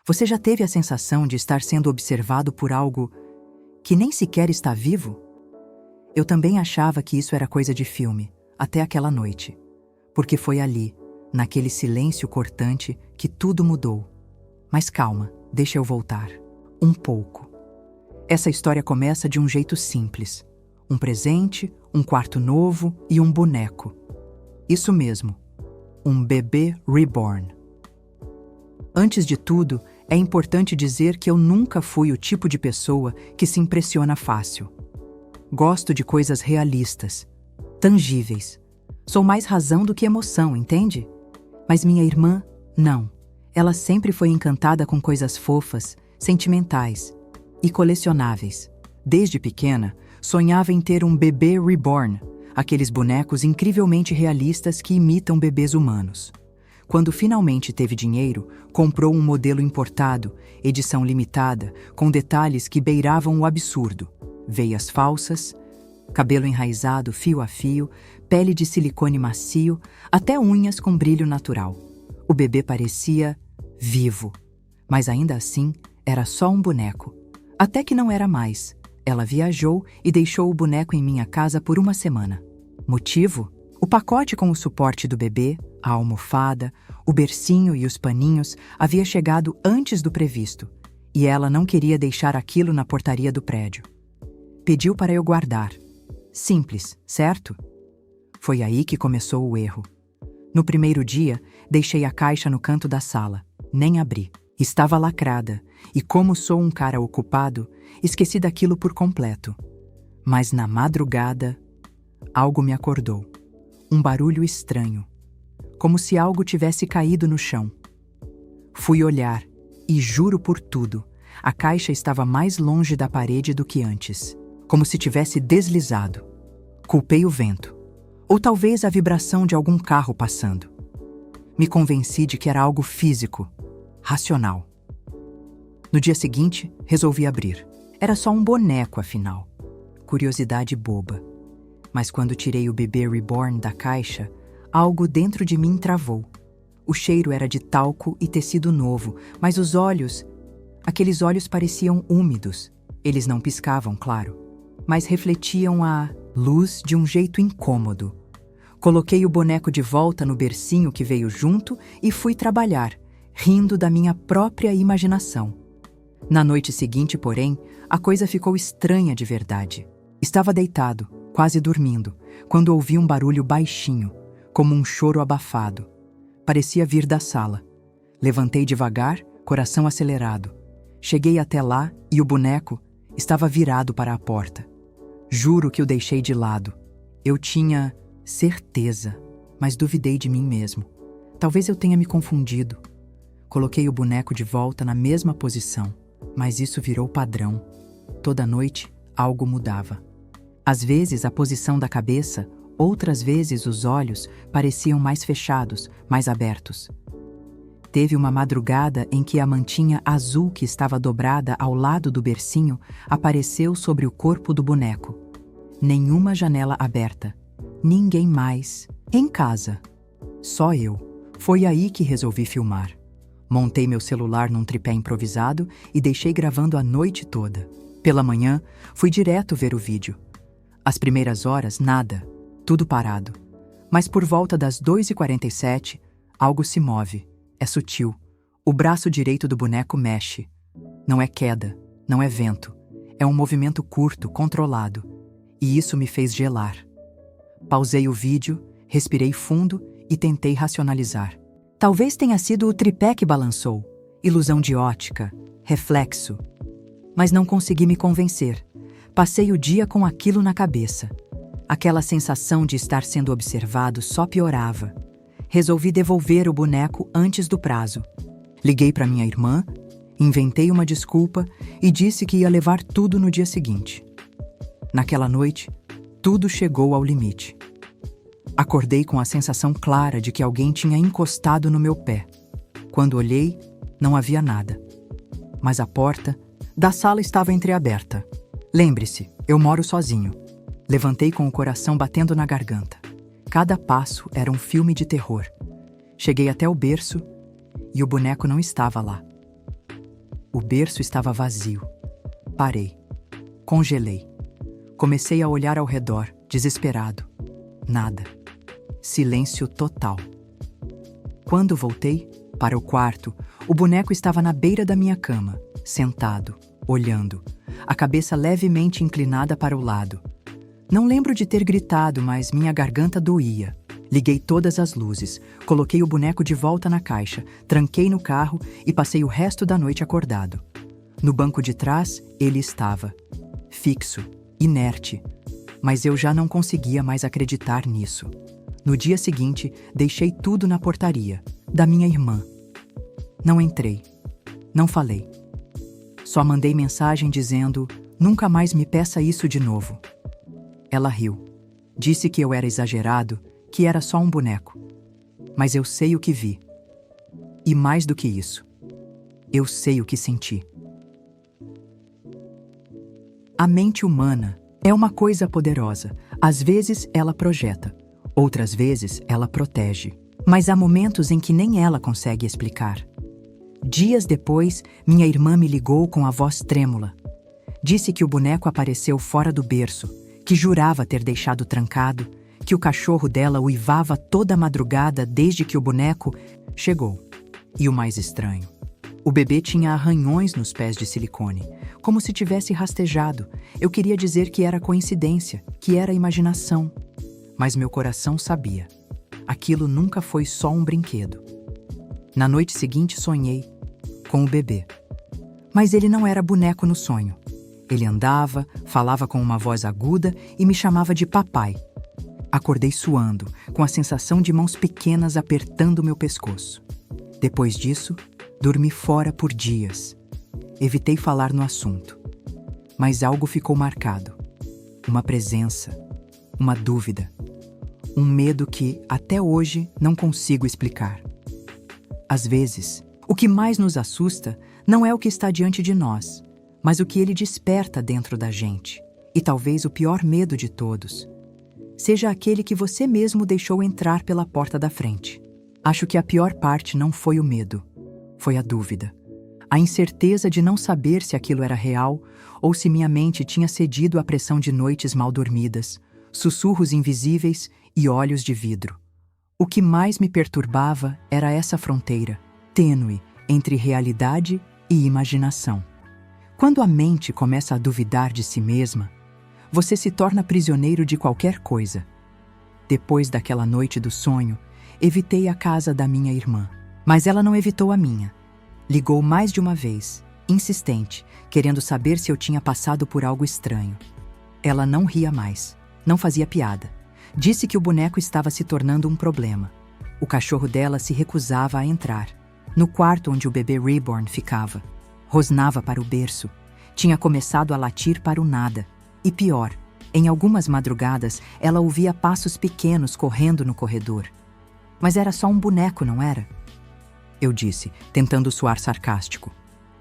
Você já teve a sensação de estar sendo observado por algo que nem sequer está vivo? Eu também achava que isso era coisa de filme, até aquela noite. Porque foi ali, naquele silêncio cortante, que tudo mudou. Mas calma, deixa eu voltar. Um pouco. Essa história começa de um jeito simples. Um presente, um quarto novo e um boneco. Isso mesmo, um bebê reborn. Antes de tudo, é importante dizer que eu nunca fui o tipo de pessoa que se impressiona fácil. Gosto de coisas realistas, tangíveis. Sou mais razão do que emoção, entende? Mas minha irmã, não. Ela sempre foi encantada com coisas fofas, sentimentais e colecionáveis. Desde pequena, sonhava em ter um bebê reborn, aqueles bonecos incrivelmente realistas que imitam bebês humanos. Quando finalmente teve dinheiro, comprou um modelo importado, edição limitada, com detalhes que beiravam o absurdo. Veias falsas, cabelo enraizado fio a fio, pele de silicone macio, até unhas com brilho natural. O bebê parecia vivo, mas ainda assim era só um boneco. Até que não era mais. Ela viajou e deixou o boneco em minha casa por uma semana. Motivo? O pacote com o suporte do bebê, a almofada, o bercinho e os paninhos havia chegado antes do previsto, e ela não queria deixar aquilo na portaria do prédio. Pediu para eu guardar. Simples, certo? Foi aí que começou o erro. No primeiro dia, deixei a caixa no canto da sala. Nem abri. Estava lacrada, e como sou um cara ocupado, esqueci daquilo por completo. Mas na madrugada, algo me acordou. Um barulho estranho, como se algo tivesse caído no chão. Fui olhar, e juro por tudo, a caixa estava mais longe da parede do que antes, como se tivesse deslizado. Culpei o vento, ou talvez a vibração de algum carro passando. Me convenci de que era algo físico, racional. No dia seguinte, resolvi abrir. Era só um boneco, afinal. Curiosidade boba. Mas quando tirei o bebê reborn da caixa, algo dentro de mim travou. O cheiro era de talco e tecido novo, mas os olhos... Aqueles olhos pareciam úmidos. Eles não piscavam, claro, mas refletiam a luz de um jeito incômodo. Coloquei o boneco de volta no bercinho que veio junto e fui trabalhar, rindo da minha própria imaginação. Na noite seguinte, porém, a coisa ficou estranha de verdade. Estava deitado, quase dormindo, quando ouvi um barulho baixinho, como um choro abafado. Parecia vir da sala. Levantei devagar, coração acelerado. Cheguei até lá e o boneco estava virado para a porta. Juro que o deixei de lado. Eu tinha certeza, mas duvidei de mim mesmo. Talvez eu tenha me confundido. Coloquei o boneco de volta na mesma posição, mas isso virou padrão. Toda noite, algo mudava. Às vezes a posição da cabeça, outras vezes os olhos pareciam mais fechados, mais abertos. Teve uma madrugada em que a mantinha azul que estava dobrada ao lado do bercinho apareceu sobre o corpo do boneco. Nenhuma janela aberta. Ninguém mais. Em casa. Só eu. Foi aí que resolvi filmar. Montei meu celular num tripé improvisado e deixei gravando a noite toda. Pela manhã, fui direto ver o vídeo. As primeiras horas, nada. Tudo parado. Mas por volta das 2h47, algo se move. É sutil. O braço direito do boneco mexe. Não é queda, não é vento. É um movimento curto, controlado. E isso me fez gelar. Pausei o vídeo, respirei fundo e tentei racionalizar. Talvez tenha sido o tripé que balançou. Ilusão de ótica, reflexo. Mas não consegui me convencer. Passei o dia com aquilo na cabeça. Aquela sensação de estar sendo observado só piorava. Resolvi devolver o boneco antes do prazo. Liguei para minha irmã, inventei uma desculpa e disse que ia levar tudo no dia seguinte. Naquela noite, tudo chegou ao limite. Acordei com a sensação clara de que alguém tinha encostado no meu pé. Quando olhei, não havia nada. Mas a porta da sala estava entreaberta. Lembre-se, eu moro sozinho. Levantei com o coração batendo na garganta. Cada passo era um filme de terror. Cheguei até o berço e o boneco não estava lá. O berço estava vazio. Parei. Congelei. Comecei a olhar ao redor, desesperado. Nada. Silêncio total. Quando voltei para o quarto, o boneco estava na beira da minha cama, sentado, olhando, a cabeça levemente inclinada para o lado. Não lembro de ter gritado, mas minha garganta doía. Liguei todas as luzes, coloquei o boneco de volta na caixa, tranquei no carro e passei o resto da noite acordado. No banco de trás, ele estava, fixo, inerte, mas eu já não conseguia mais acreditar nisso. No dia seguinte, deixei tudo na portaria, da minha irmã. Não entrei, não falei. Só mandei mensagem dizendo: nunca mais me peça isso de novo. Ela riu. Disse que eu era exagerado, que era só um boneco. Mas eu sei o que vi. E mais do que isso, eu sei o que senti. A mente humana é uma coisa poderosa. Às vezes ela projeta, outras vezes ela protege. Mas há momentos em que nem ela consegue explicar. Dias depois, minha irmã me ligou com a voz trêmula. Disse que o boneco apareceu fora do berço, que jurava ter deixado trancado, que o cachorro dela uivava toda a madrugada desde que o boneco chegou. E o mais estranho, o bebê tinha arranhões nos pés de silicone, como se tivesse rastejado. Eu queria dizer que era coincidência, que era imaginação. Mas meu coração sabia. Aquilo nunca foi só um brinquedo. Na noite seguinte sonhei com o bebê. Mas ele não era boneco no sonho. Ele andava, falava com uma voz aguda e me chamava de papai. Acordei suando, com a sensação de mãos pequenas apertando meu pescoço. Depois disso, dormi fora por dias. Evitei falar no assunto. Mas algo ficou marcado. Uma presença, uma dúvida. Um medo que, até hoje, não consigo explicar. Às vezes, o que mais nos assusta não é o que está diante de nós, mas o que ele desperta dentro da gente. E talvez o pior medo de todos seja aquele que você mesmo deixou entrar pela porta da frente. Acho que a pior parte não foi o medo, foi a dúvida. A incerteza de não saber se aquilo era real ou se minha mente tinha cedido à pressão de noites mal dormidas, sussurros invisíveis e olhos de vidro. O que mais me perturbava era essa fronteira, tênue, entre realidade e imaginação. Quando a mente começa a duvidar de si mesma, você se torna prisioneiro de qualquer coisa. Depois daquela noite do sonho, evitei a casa da minha irmã, mas ela não evitou a minha. Ligou mais de uma vez, insistente, querendo saber se eu tinha passado por algo estranho. Ela não ria mais, não fazia piada. Disse que o boneco estava se tornando um problema. O cachorro dela se recusava a entrar. No quarto onde o bebê Reborn ficava, rosnava para o berço. Tinha começado a latir para o nada. E pior, em algumas madrugadas, ela ouvia passos pequenos correndo no corredor. Mas era só um boneco, não era? Eu disse, tentando soar sarcástico.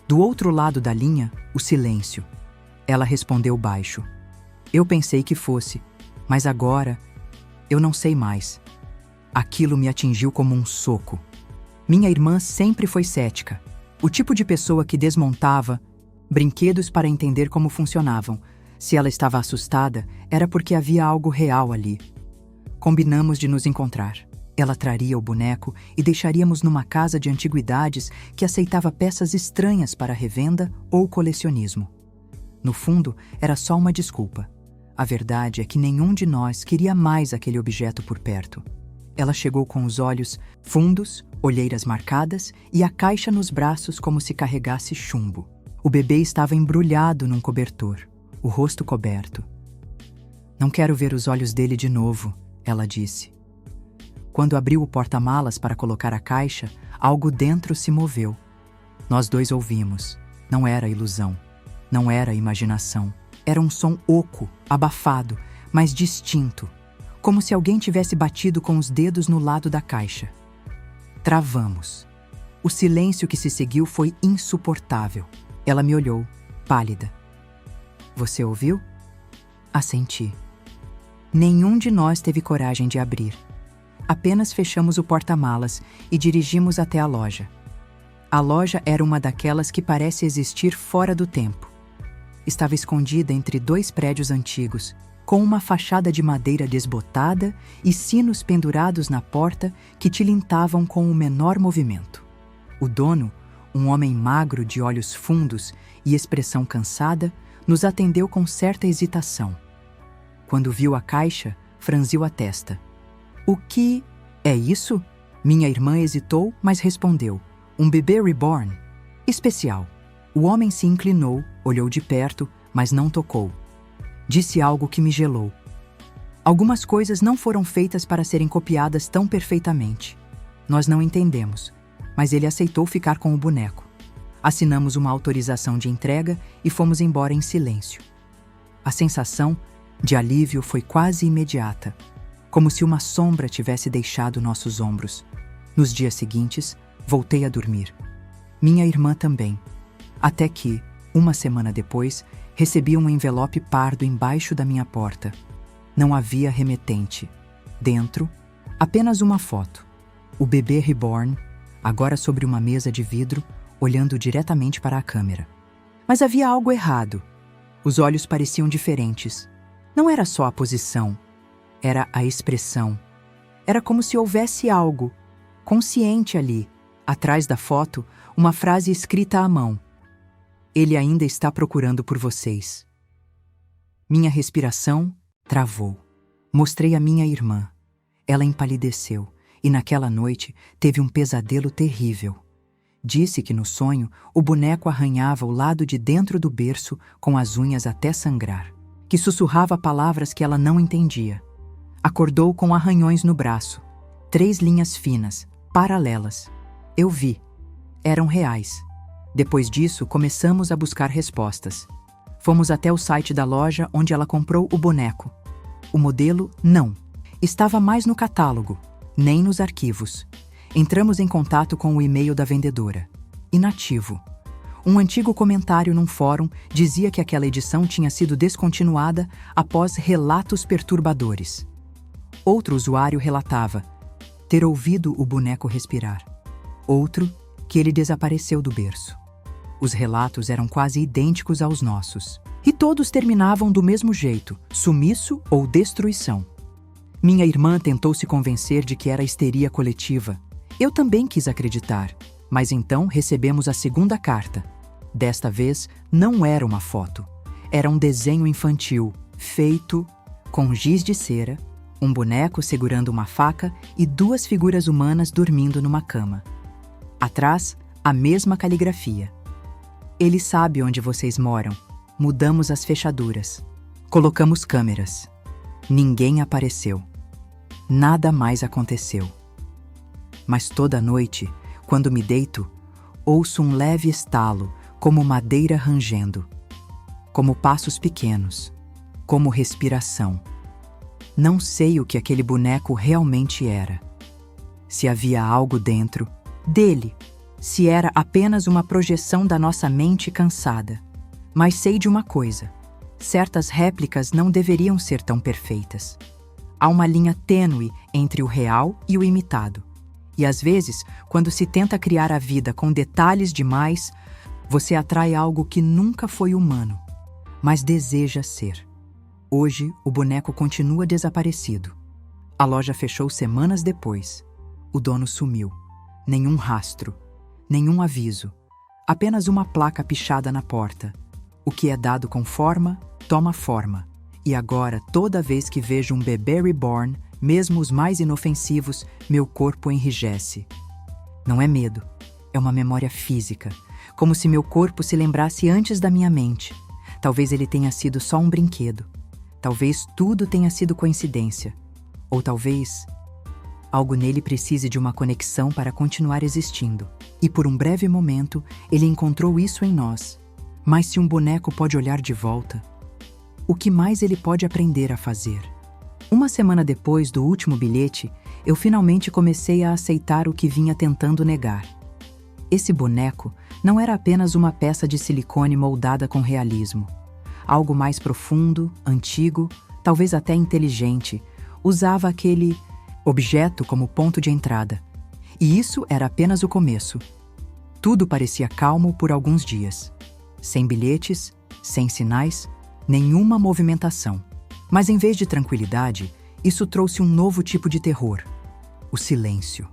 Do outro lado da linha, o silêncio. Ela respondeu baixo. Eu pensei que fosse, mas agora eu não sei mais. Aquilo me atingiu como um soco. Minha irmã sempre foi cética. O tipo de pessoa que desmontava brinquedos para entender como funcionavam. Se ela estava assustada, era porque havia algo real ali. Combinamos de nos encontrar. Ela traria o boneco e deixaríamos numa casa de antiguidades que aceitava peças estranhas para revenda ou colecionismo. No fundo, era só uma desculpa. A verdade é que nenhum de nós queria mais aquele objeto por perto. Ela chegou com os olhos fundos, olheiras marcadas e a caixa nos braços como se carregasse chumbo. O bebê estava embrulhado num cobertor, o rosto coberto. Não quero ver os olhos dele de novo, ela disse. Quando abriu o porta-malas para colocar a caixa, algo dentro se moveu. Nós dois ouvimos. Não era ilusão. Não era imaginação. Era um som oco, abafado, mas distinto, como se alguém tivesse batido com os dedos no lado da caixa. Travamos. O silêncio que se seguiu foi insuportável. Ela me olhou, pálida. Você ouviu? Assenti. Nenhum de nós teve coragem de abrir. Apenas fechamos o porta-malas e dirigimos até a loja. A loja era uma daquelas que parece existir fora do tempo. Estava escondida entre dois prédios antigos, com uma fachada de madeira desbotada e sinos pendurados na porta que tilintavam com o menor movimento. O dono, um homem magro de olhos fundos e expressão cansada, nos atendeu com certa hesitação. Quando viu a caixa, franziu a testa. "O que é isso?" Minha irmã hesitou, mas respondeu. "Um bebê reborn. Especial." O homem se inclinou, olhou de perto, mas não tocou. Disse algo que me gelou. Algumas coisas não foram feitas para serem copiadas tão perfeitamente. Nós não entendemos, mas ele aceitou ficar com o boneco. Assinamos uma autorização de entrega e fomos embora em silêncio. A sensação de alívio foi quase imediata, como se uma sombra tivesse deixado nossos ombros. Nos dias seguintes, voltei a dormir. Minha irmã também. Até que, uma semana depois, recebi um envelope pardo embaixo da minha porta. Não havia remetente. Dentro, apenas uma foto. O bebê reborn, agora sobre uma mesa de vidro, olhando diretamente para a câmera. Mas havia algo errado. Os olhos pareciam diferentes. Não era só a posição, era a expressão. Era como se houvesse algo, consciente ali, atrás da foto, uma frase escrita à mão. "Ele ainda está procurando por vocês." Minha respiração travou. Mostrei a minha irmã. Ela empalideceu e naquela noite teve um pesadelo terrível. Disse que no sonho o boneco arranhava o lado de dentro do berço com as unhas até sangrar, que sussurrava palavras que ela não entendia. Acordou com arranhões no braço, 3 linhas finas, paralelas. Eu vi. Eram reais. Depois disso, começamos a buscar respostas. Fomos até o site da loja onde ela comprou o boneco. O modelo, não. Estava mais no catálogo, nem nos arquivos. Entramos em contato com o e-mail da vendedora. Inativo. Um antigo comentário num fórum dizia que aquela edição tinha sido descontinuada após relatos perturbadores. Outro usuário relatava ter ouvido o boneco respirar. Outro, que ele desapareceu do berço. Os relatos eram quase idênticos aos nossos. E todos terminavam do mesmo jeito, sumiço ou destruição. Minha irmã tentou se convencer de que era histeria coletiva. Eu também quis acreditar, mas então recebemos a segunda carta. Desta vez, não era uma foto. Era um desenho infantil, feito com giz de cera, um boneco segurando uma faca e 2 figuras humanas dormindo numa cama. Atrás, a mesma caligrafia. "Ele sabe onde vocês moram. Mudamos as fechaduras. Colocamos câmeras. Ninguém apareceu. Nada mais aconteceu. Mas toda noite, quando me deito, ouço um leve estalo, como madeira rangendo. Como passos pequenos. Como respiração. Não sei o que aquele boneco realmente era. Se havia algo dentro dele, se era apenas uma projeção da nossa mente cansada. Mas sei de uma coisa: certas réplicas não deveriam ser tão perfeitas. Há uma linha tênue entre o real e o imitado. E às vezes, quando se tenta criar a vida com detalhes demais, você atrai algo que nunca foi humano, mas deseja ser. Hoje, o boneco continua desaparecido. A loja fechou semanas depois. O dono sumiu. Nenhum rastro, nenhum aviso. Apenas uma placa pichada na porta. O que é dado com forma, toma forma. E agora, toda vez que vejo um bebê reborn, mesmo os mais inofensivos, meu corpo enrijece. Não é medo, é uma memória física, como se meu corpo se lembrasse antes da minha mente. Talvez ele tenha sido só um brinquedo. Talvez tudo tenha sido coincidência. Ou talvez algo nele precise de uma conexão para continuar existindo. E por um breve momento, ele encontrou isso em nós. Mas se um boneco pode olhar de volta, o que mais ele pode aprender a fazer? Uma semana depois do último bilhete, eu finalmente comecei a aceitar o que vinha tentando negar. Esse boneco não era apenas uma peça de silicone moldada com realismo. Algo mais profundo, antigo, talvez até inteligente, usava aquele objeto como ponto de entrada. E isso era apenas o começo. Tudo parecia calmo por alguns dias. Sem bilhetes, sem sinais, nenhuma movimentação. Mas em vez de tranquilidade, isso trouxe um novo tipo de terror: o silêncio.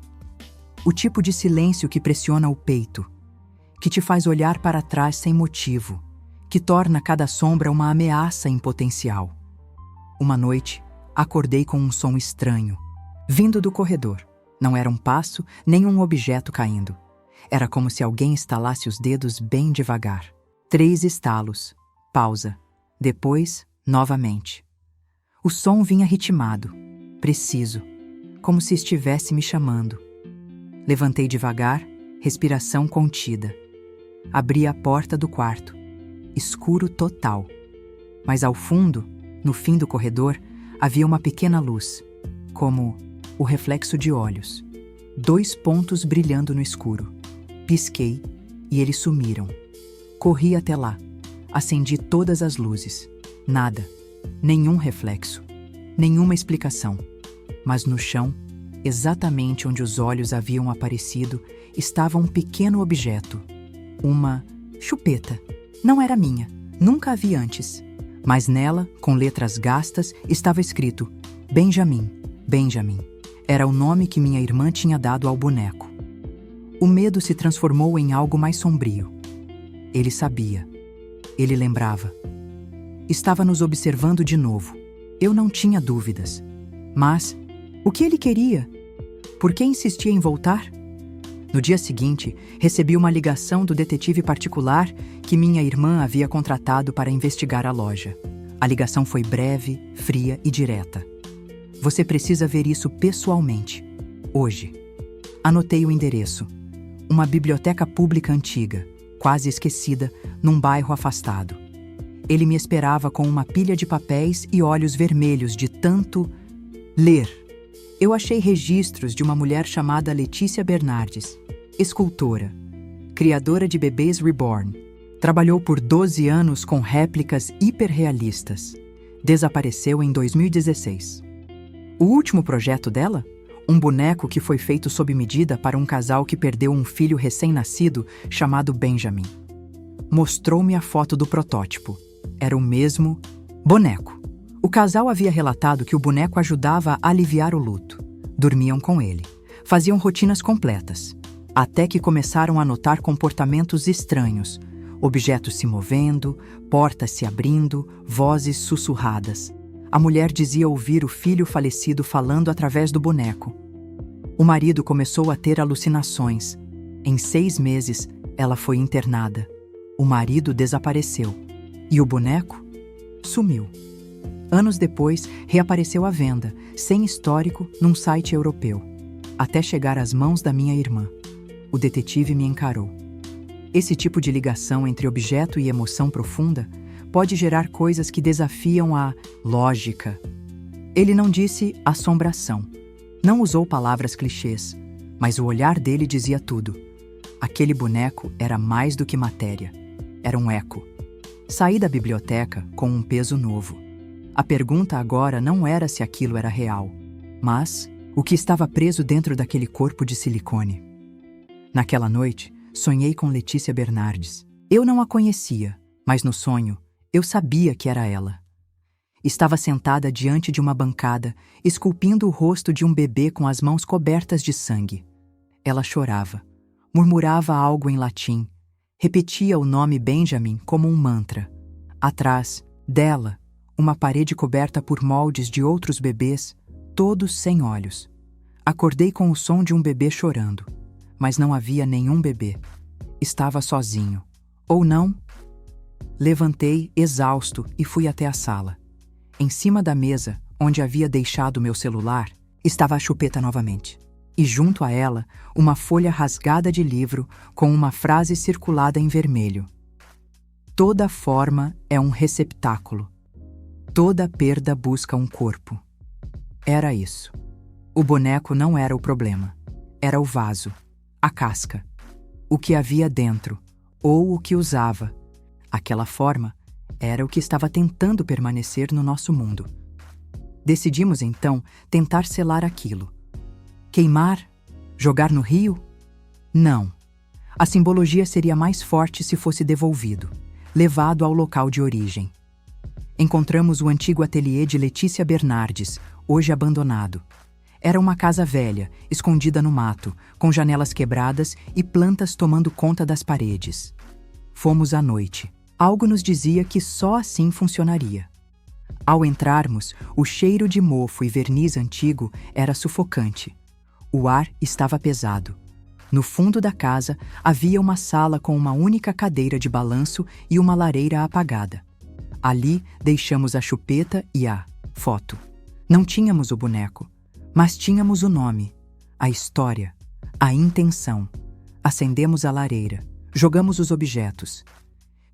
O tipo de silêncio que pressiona o peito, que te faz olhar para trás sem motivo, que torna cada sombra uma ameaça em potencial. Uma noite, acordei com um som estranho, vindo do corredor. Não era um passo, nem um objeto caindo. Era como se alguém estalasse os dedos bem devagar. 3 estalos, pausa, depois, novamente. O som vinha ritmado, preciso, como se estivesse me chamando. Levantei devagar, respiração contida. Abri a porta do quarto. Escuro total. Mas ao fundo, no fim do corredor, havia uma pequena luz, como o reflexo de olhos. 2 pontos brilhando no escuro. Pisquei e eles sumiram. Corri até lá. Acendi todas as luzes. Nada. Nenhum reflexo. Nenhuma explicação. Mas no chão, exatamente onde os olhos haviam aparecido, estava um pequeno objeto. Uma chupeta. Não era minha. Nunca a vi antes. Mas nela, com letras gastas, estava escrito Benjamin. Benjamin. Era o nome que minha irmã tinha dado ao boneco. O medo se transformou em algo mais sombrio. Ele sabia. Ele lembrava. Estava nos observando de novo. Eu não tinha dúvidas. Mas, o que ele queria? Por que insistia em voltar? No dia seguinte, recebi uma ligação do detetive particular que minha irmã havia contratado para investigar a loja. A ligação foi breve, fria e direta. Você precisa ver isso pessoalmente. Hoje. Anotei o endereço. Uma biblioteca pública antiga, quase esquecida, num bairro afastado. Ele me esperava com uma pilha de papéis e olhos vermelhos de tanto ler. Eu achei registros de uma mulher chamada Letícia Bernardes, escultora, criadora de bebês reborn. Trabalhou por 12 anos com réplicas hiperrealistas. Desapareceu em 2016. O último projeto dela? Um boneco que foi feito sob medida para um casal que perdeu um filho recém-nascido chamado Benjamin. Mostrou-me a foto do protótipo. Era o mesmo boneco. O casal havia relatado que o boneco ajudava a aliviar o luto. Dormiam com ele. Faziam rotinas completas. Até que começaram a notar comportamentos estranhos. Objetos se movendo, portas se abrindo, vozes sussurradas. A mulher dizia ouvir o filho falecido falando através do boneco. O marido começou a ter alucinações. Em 6 meses, ela foi internada. O marido desapareceu. E o boneco? Sumiu. Anos depois, reapareceu à venda, sem histórico, num site europeu. Até chegar às mãos da minha irmã. O detetive me encarou. Esse tipo de ligação entre objeto e emoção profunda pode gerar coisas que desafiam a lógica. Ele não disse assombração. Não usou palavras clichês, mas o olhar dele dizia tudo. Aquele boneco era mais do que matéria. Era um eco. Saí da biblioteca com um peso novo. A pergunta agora não era se aquilo era real, mas o que estava preso dentro daquele corpo de silicone. Naquela noite, sonhei com Letícia Bernardes. Eu não a conhecia, mas no sonho, eu sabia que era ela. Estava sentada diante de uma bancada, esculpindo o rosto de um bebê com as mãos cobertas de sangue. Ela chorava, murmurava algo em latim, repetia o nome Benjamin como um mantra. Atrás dela, uma parede coberta por moldes de outros bebês, todos sem olhos. Acordei com o som de um bebê chorando, mas não havia nenhum bebê. Estava sozinho. Ou não? Levantei, exausto, e fui até a sala. Em cima da mesa, onde havia deixado meu celular, estava a chupeta novamente. E junto a ela, uma folha rasgada de livro com uma frase circulada em vermelho. Toda forma é um receptáculo. Toda perda busca um corpo. Era isso. O boneco não era o problema. Era o vaso, a casca, o que havia dentro, ou o que usava. Aquela forma era o que estava tentando permanecer no nosso mundo. Decidimos, então, tentar selar aquilo. Queimar? Jogar no rio? Não. A simbologia seria mais forte se fosse devolvido, levado ao local de origem. Encontramos o antigo ateliê de Letícia Bernardes, hoje abandonado. Era uma casa velha, escondida no mato, com janelas quebradas e plantas tomando conta das paredes. Fomos à noite. Algo nos dizia que só assim funcionaria. Ao entrarmos, o cheiro de mofo e verniz antigo era sufocante. O ar estava pesado. No fundo da casa havia uma sala com uma única cadeira de balanço e uma lareira apagada. Ali deixamos a chupeta e a foto. Não tínhamos o boneco, mas tínhamos o nome, a história, a intenção. Acendemos a lareira, jogamos os objetos.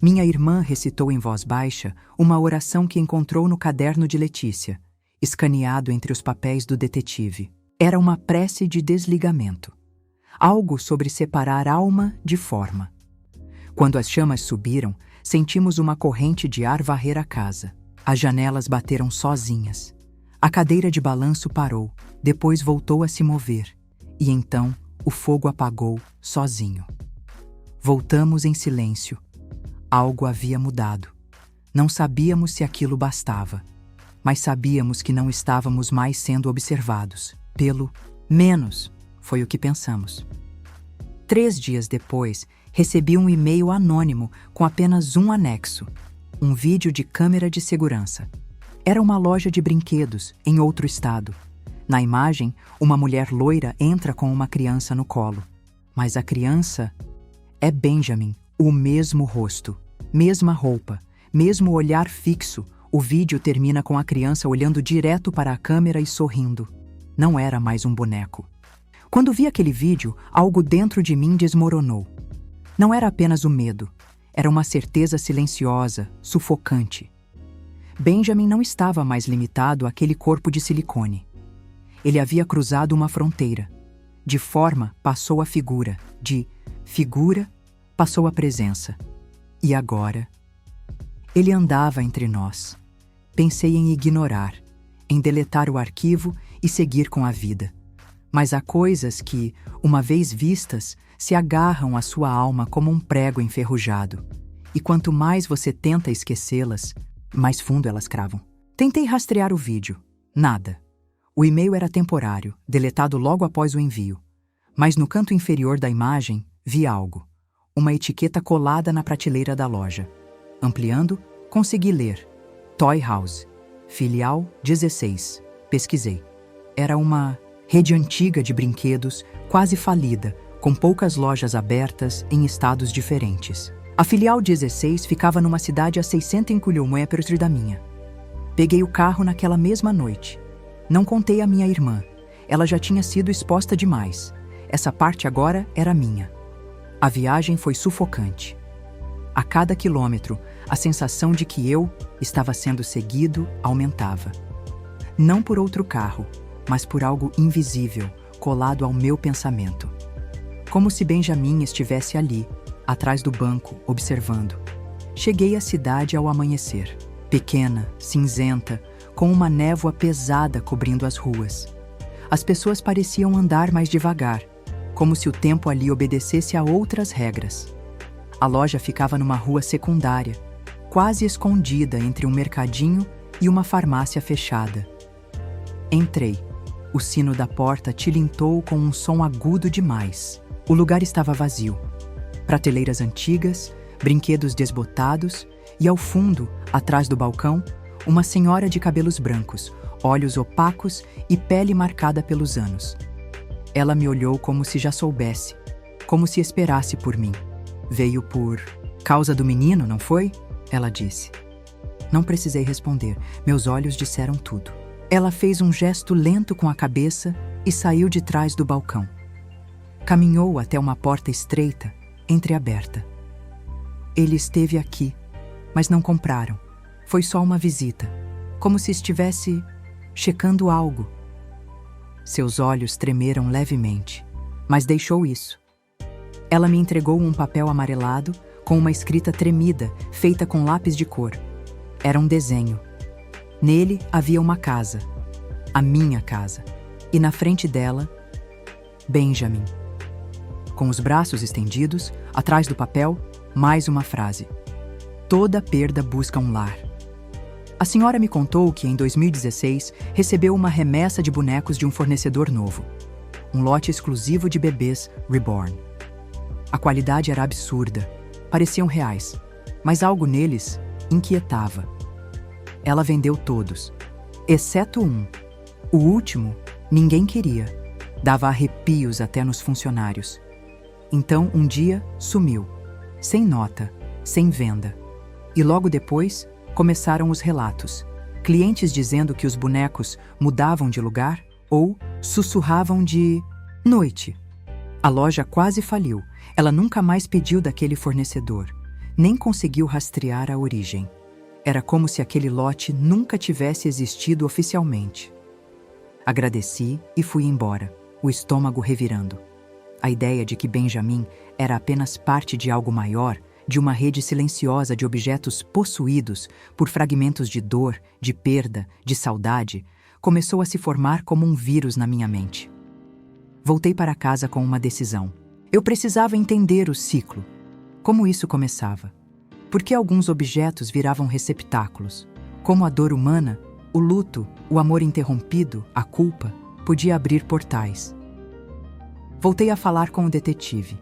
Minha irmã recitou em voz baixa uma oração que encontrou no caderno de Letícia, escaneado entre os papéis do detetive. Era uma prece de desligamento. Algo sobre separar alma de forma. Quando as chamas subiram, sentimos uma corrente de ar varrer a casa. As janelas bateram sozinhas. A cadeira de balanço parou, depois voltou a se mover. E então, o fogo apagou sozinho. Voltamos em silêncio. Algo havia mudado. Não sabíamos se aquilo bastava, mas sabíamos que não estávamos mais sendo observados. Pelo menos, foi o que pensamos. 3 dias depois, recebi um e-mail anônimo com apenas um anexo: um vídeo de câmera de segurança. Era uma loja de brinquedos, em outro estado. Na imagem, uma mulher loira entra com uma criança no colo. Mas a criança é Benjamin, o mesmo rosto, mesma roupa, mesmo olhar fixo. O vídeo termina com a criança olhando direto para a câmera e sorrindo. Não era mais um boneco. Quando vi aquele vídeo, algo dentro de mim desmoronou. Não era apenas o medo, era uma certeza silenciosa, sufocante. Benjamin não estava mais limitado àquele corpo de silicone. Ele havia cruzado uma fronteira. De forma, passou a figura. De figura, passou a presença. E agora? Ele andava entre nós. Pensei em ignorar, em deletar o arquivo e seguir com a vida. Mas há coisas que, uma vez vistas, se agarram à sua alma como um prego enferrujado. E quanto mais você tenta esquecê-las, mais fundo elas cravam. Tentei rastrear o vídeo. Nada. O e-mail era temporário, deletado logo após o envio. Mas no canto inferior da imagem, vi algo. Uma etiqueta colada na prateleira da loja. Ampliando, consegui ler. Toy House. Filial 16. Pesquisei. Era uma rede antiga de brinquedos, quase falida, com poucas lojas abertas em estados diferentes. A filial 16 ficava numa cidade a 600 km da minha. Peguei o carro naquela mesma noite. Não contei à minha irmã. Ela já tinha sido exposta demais. Essa parte agora era minha. A viagem foi sufocante. A cada quilômetro, a sensação de que eu estava sendo seguido aumentava. Não por outro carro, mas por algo invisível, colado ao meu pensamento. Como se Benjamin estivesse ali, atrás do banco, observando. Cheguei à cidade ao amanhecer. Pequena, cinzenta, com uma névoa pesada cobrindo as ruas. As pessoas pareciam andar mais devagar, como se o tempo ali obedecesse a outras regras. A loja ficava numa rua secundária, quase escondida entre um mercadinho e uma farmácia fechada. Entrei. O sino da porta tilintou com um som agudo demais. O lugar estava vazio. Prateleiras antigas, brinquedos desbotados e, ao fundo, atrás do balcão, uma senhora de cabelos brancos, olhos opacos e pele marcada pelos anos. Ela me olhou como se já soubesse, como se esperasse por mim. Veio por causa do menino, não foi? Ela disse. Não precisei responder, meus olhos disseram tudo. Ela fez um gesto lento com a cabeça e saiu de trás do balcão. Caminhou até uma porta estreita, entreaberta. Ele esteve aqui, mas não compraram. Foi só uma visita, como se estivesse checando algo. Seus olhos tremeram levemente, mas deixou isso. Ela me entregou um papel amarelado com uma escrita tremida, feita com lápis de cor. Era um desenho. Nele havia uma casa, a minha casa, e na frente dela, Benjamin. Com os braços estendidos, atrás do papel, mais uma frase. Toda perda busca um lar. A senhora me contou que em 2016 recebeu uma remessa de bonecos de um fornecedor novo. Um lote exclusivo de bebês reborn. A qualidade era absurda, pareciam reais, mas algo neles inquietava. Ela vendeu todos, exceto um. O último, ninguém queria. Dava arrepios até nos funcionários. Então, um dia, sumiu. Sem nota, sem venda. E logo depois, começaram os relatos. Clientes dizendo que os bonecos mudavam de lugar ou sussurravam de noite. A loja quase faliu. Ela nunca mais pediu daquele fornecedor. Nem conseguiu rastrear a origem. Era como se aquele lote nunca tivesse existido oficialmente. Agradeci e fui embora, o estômago revirando. A ideia de que Benjamin era apenas parte de algo maior, de uma rede silenciosa de objetos possuídos por fragmentos de dor, de perda, de saudade, começou a se formar como um vírus na minha mente. Voltei para casa com uma decisão. Eu precisava entender o ciclo. Como isso começava? Por que alguns objetos viravam receptáculos? Como a dor humana, o luto, o amor interrompido, a culpa, podia abrir portais. Voltei a falar com o detetive.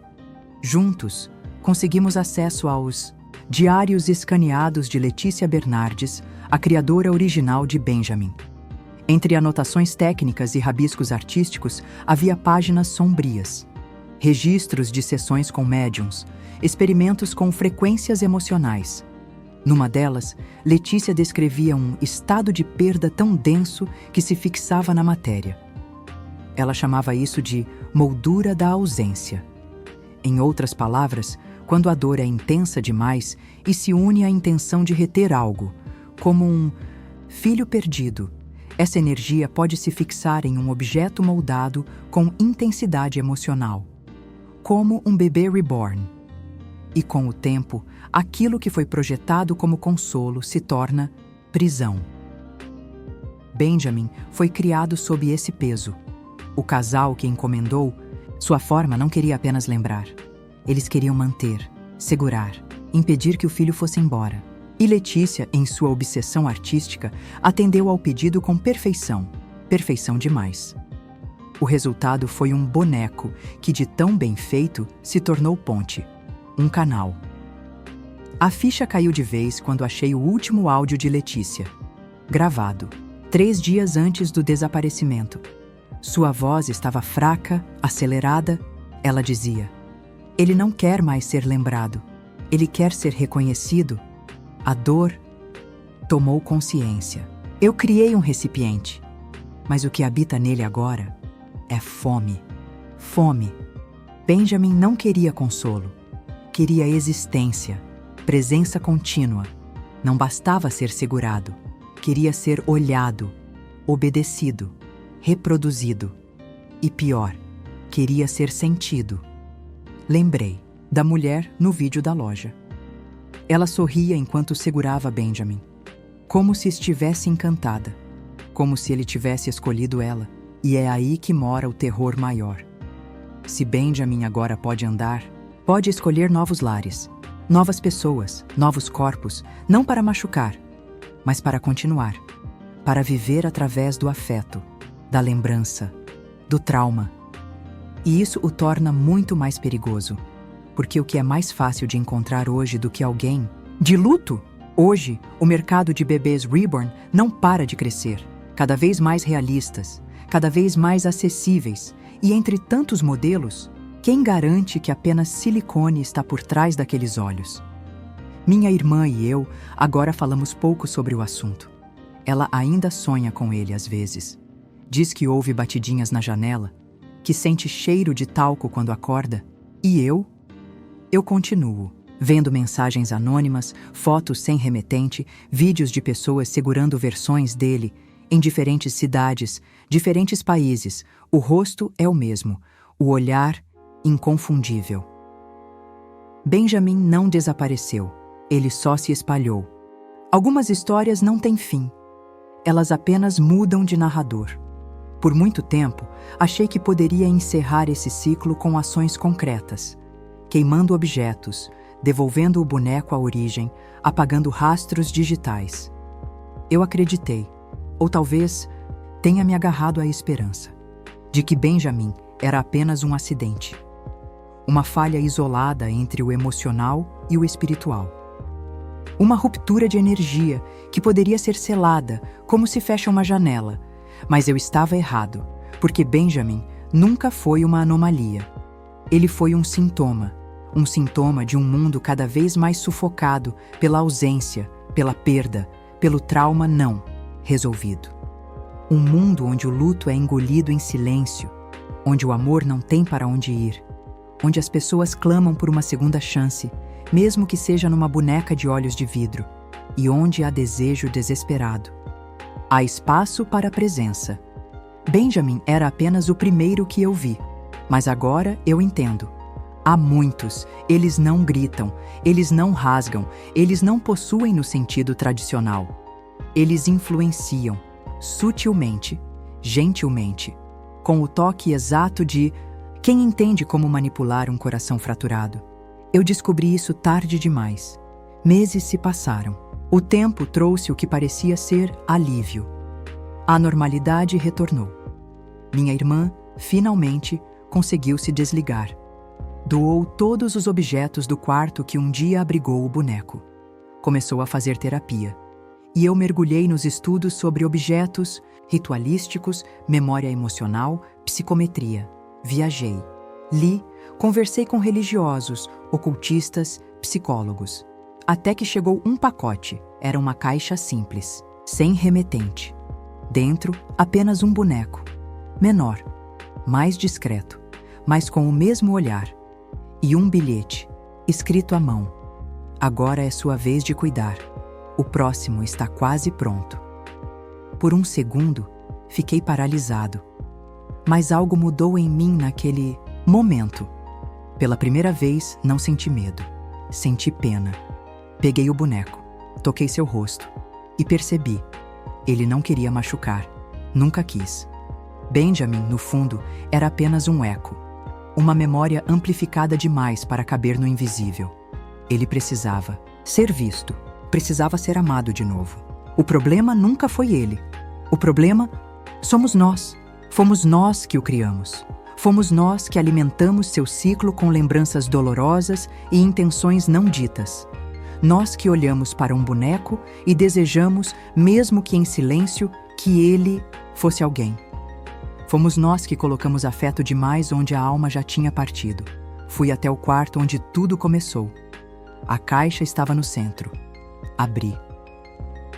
Juntos, conseguimos acesso aos diários escaneados de Letícia Bernardes, a criadora original de Benjamin. Entre anotações técnicas e rabiscos artísticos, havia páginas sombrias. Registros de sessões com médiums, experimentos com frequências emocionais. Numa delas, Letícia descrevia um estado de perda tão denso que se fixava na matéria. Ela chamava isso de moldura da ausência. Em outras palavras, quando a dor é intensa demais e se une à intenção de reter algo, como um filho perdido, essa energia pode se fixar em um objeto moldado com intensidade emocional, como um bebê reborn. E com o tempo, aquilo que foi projetado como consolo se torna prisão. Benjamin foi criado sob esse peso. O casal que encomendou, sua forma não queria apenas lembrar. Eles queriam manter, segurar, impedir que o filho fosse embora. E Letícia, em sua obsessão artística, atendeu ao pedido com perfeição. Perfeição demais. O resultado foi um boneco que, de tão bem feito, se tornou ponte. Um canal. A ficha caiu de vez quando achei o último áudio de Letícia. Gravado, 3 dias antes do desaparecimento. Sua voz estava fraca, acelerada. Ela dizia: ele não quer mais ser lembrado. Ele quer ser reconhecido. A dor tomou consciência. Eu criei um recipiente, mas o que habita nele agora é fome. Fome. Benjamin não queria consolo. Queria existência, presença contínua. Não bastava ser segurado. Queria ser olhado, obedecido, reproduzido. E pior, queria ser sentido. Lembrei da mulher no vídeo da loja. Ela sorria enquanto segurava Benjamin, como se estivesse encantada, como se ele tivesse escolhido ela. E é aí que mora o terror maior. Se Benjamin agora pode andar, pode escolher novos lares, novas pessoas, novos corpos, não para machucar, mas para continuar, para viver através do afeto, da lembrança, do trauma. E isso o torna muito mais perigoso, porque o que é mais fácil de encontrar hoje do que alguém de luto? Hoje, o mercado de bebês reborn não para de crescer, cada vez mais realistas, cada vez mais acessíveis, e entre tantos modelos, quem garante que apenas silicone está por trás daqueles olhos? Minha irmã e eu agora falamos pouco sobre o assunto. Ela ainda sonha com ele às vezes. Diz que ouve batidinhas na janela, que sente cheiro de talco quando acorda. E eu? Eu continuo, vendo mensagens anônimas, fotos sem remetente, vídeos de pessoas segurando versões dele, em diferentes cidades, diferentes países. O rosto é o mesmo, o olhar inconfundível. Benjamin não desapareceu, ele só se espalhou. Algumas histórias não têm fim, elas apenas mudam de narrador. Por muito tempo, achei que poderia encerrar esse ciclo com ações concretas, queimando objetos, devolvendo o boneco à origem, apagando rastros digitais. Eu acreditei, ou talvez tenha me agarrado à esperança, de que Benjamin era apenas um acidente, uma falha isolada entre o emocional e o espiritual. Uma ruptura de energia que poderia ser selada, como se fecha uma janela, mas eu estava errado, porque Benjamin nunca foi uma anomalia. Ele foi um sintoma de um mundo cada vez mais sufocado pela ausência, pela perda, pelo trauma não resolvido. Um mundo onde o luto é engolido em silêncio, onde o amor não tem para onde ir, onde as pessoas clamam por uma segunda chance, mesmo que seja numa boneca de olhos de vidro, e onde há desejo desesperado. Há espaço para a presença. Benjamin era apenas o primeiro que eu vi, mas agora eu entendo. Há muitos, eles não gritam, eles não rasgam, eles não possuem no sentido tradicional. Eles influenciam, sutilmente, gentilmente, com o toque exato de quem entende como manipular um coração fraturado. Eu descobri isso tarde demais. Meses se passaram. O tempo trouxe o que parecia ser alívio. A normalidade retornou. Minha irmã, finalmente, conseguiu se desligar. Doou todos os objetos do quarto que um dia abrigou o boneco. Começou a fazer terapia. E eu mergulhei nos estudos sobre objetos ritualísticos, memória emocional, psicometria. Viajei. Li, conversei com religiosos, ocultistas, psicólogos. Até que chegou um pacote. Era uma caixa simples, sem remetente. Dentro, apenas um boneco. Menor, mais discreto, mas com o mesmo olhar. E um bilhete, escrito à mão. Agora é sua vez de cuidar. O próximo está quase pronto. Por um segundo, fiquei paralisado. Mas algo mudou em mim naquele momento. Pela primeira vez, não senti medo. Senti pena. Peguei o boneco, toquei seu rosto e percebi. Ele não queria machucar. Nunca quis. Benjamin, no fundo, era apenas um eco. Uma memória amplificada demais para caber no invisível. Ele precisava ser visto, precisava ser amado de novo. O problema nunca foi ele. O problema somos nós. Fomos nós que o criamos. Fomos nós que alimentamos seu ciclo com lembranças dolorosas e intenções não ditas. Nós que olhamos para um boneco e desejamos, mesmo que em silêncio, que ele fosse alguém. Fomos nós que colocamos afeto demais onde a alma já tinha partido. Fui até o quarto onde tudo começou. A caixa estava no centro. Abri.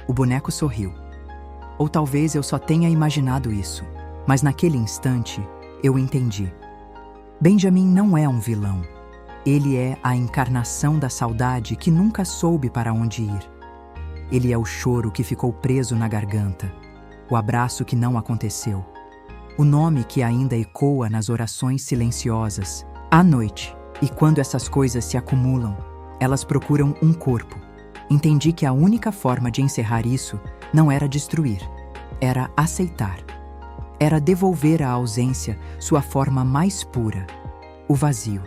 O boneco sorriu. Ou talvez eu só tenha imaginado isso, mas naquele instante eu entendi. Benjamin não é um vilão. Ele é a encarnação da saudade que nunca soube para onde ir. Ele é o choro que ficou preso na garganta, o abraço que não aconteceu, o nome que ainda ecoa nas orações silenciosas. À noite, e quando essas coisas se acumulam, elas procuram um corpo. Entendi que a única forma de encerrar isso não era destruir, era aceitar. Era devolver à ausência sua forma mais pura, o vazio.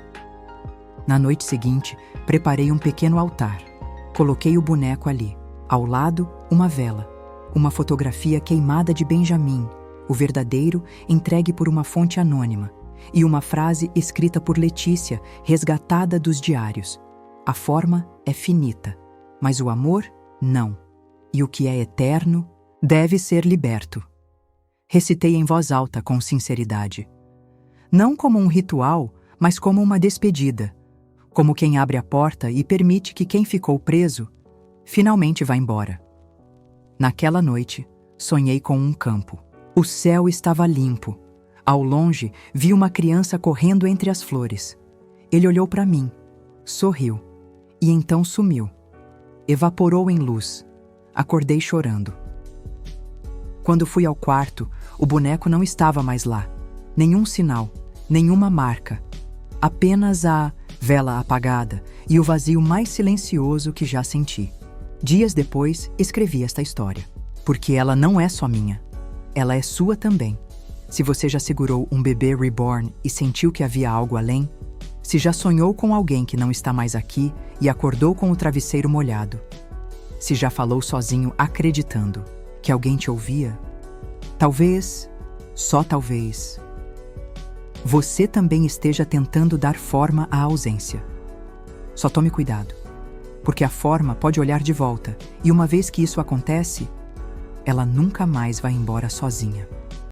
Na noite seguinte, preparei um pequeno altar. Coloquei o boneco ali. Ao lado, uma vela, uma fotografia queimada de Benjamin, o verdadeiro entregue por uma fonte anônima, e uma frase escrita por Letícia, resgatada dos diários. A forma é finita, mas o amor, não. E o que é eterno deve ser liberto. Recitei em voz alta com sinceridade. Não como um ritual, mas como uma despedida. Como quem abre a porta e permite que quem ficou preso finalmente vá embora. Naquela noite, sonhei com um campo. O céu estava limpo. Ao longe, vi uma criança correndo entre as flores. Ele olhou para mim, sorriu, e então sumiu. Evaporou em luz. Acordei chorando. Quando fui ao quarto, o boneco não estava mais lá. Nenhum sinal, nenhuma marca. Apenas a vela apagada e o vazio mais silencioso que já senti. Dias depois, escrevi esta história. Porque ela não é só minha. Ela é sua também. Se você já segurou um bebê reborn e sentiu que havia algo além, se já sonhou com alguém que não está mais aqui e acordou com o travesseiro molhado, se já falou sozinho acreditando que alguém te ouvia, talvez, só talvez, você também esteja tentando dar forma à ausência. Só tome cuidado, porque a forma pode olhar de volta, e uma vez que isso acontece, ela nunca mais vai embora sozinha.